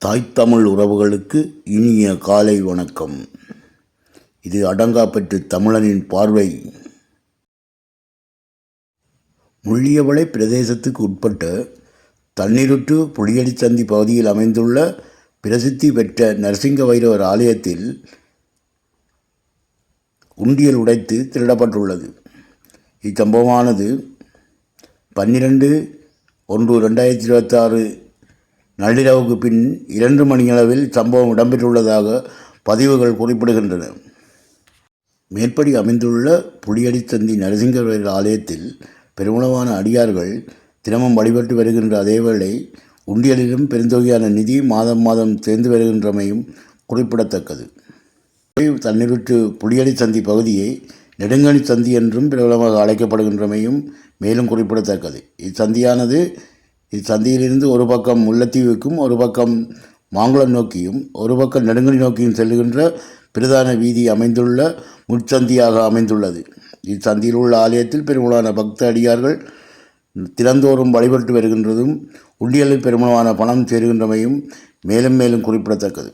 தாய்த்தமிழ் உறவுகளுக்கு இனிய காலை வணக்கம். இது அடங்காப்பற்று தமிழனின் பார்வை. முள்ளியவளை பிரதேசத்துக்கு உட்பட்ட தண்ணீருற்று புளியடிச்சந்தி பகுதியில் அமைந்துள்ள பிரசித்தி பெற்ற நரசிங்க வைரவர் ஆலயத்தில் உண்டியல் உடைத்து திருடப்பட்டுள்ளது. இச்சம்பவமானது 12/1/2026 நள்ளிரவுக்கு பின் 2 மணியளவில் சம்பவம் இடம்பெற்றுள்ளதாக பதிவுகள் குறிப்பிடுகின்றன. மேற்படி அமைந்துள்ள புளியடிச்சந்தி நரசிங்கர் ஆலயத்தில் பெருமளவான அடியார்கள் தினமும் வழிபட்டு வருகின்ற அதேவேளை உண்டியலிலும் பெருந்தொகையான நிதி மாதம் மாதம் சேர்ந்து வருகின்றமையும் குறிப்பிடத்தக்கது. தண்ணீருற்று புளியடிச்சந்தி பகுதியை நெடுங்கணி சந்தி என்றும் பிரபலமாக அழைக்கப்படுகின்றமையும் மேலும் குறிப்பிடத்தக்கது. இச்சந்தியிலிருந்து ஒரு பக்கம் முல்லைத்தீவுக்கும் ஒரு பக்கம் மாங்குளம் நோக்கியும் ஒரு பக்கம் நெடுங்கணி நோக்கியும் செல்லுகின்ற பிரதான வீதி அமைந்துள்ள முட்சந்தியாக அமைந்துள்ளது. இச்சந்தியில் உள்ள ஆலயத்தில் பெருமளவான பக்த அடியார்கள் தினந்தோறும் வழிபட்டு வருகின்றதும் உண்டியலில் பெருமளவான பணம் சேருகின்றமையும் மேலும் மேலும் குறிப்பிடத்தக்கது.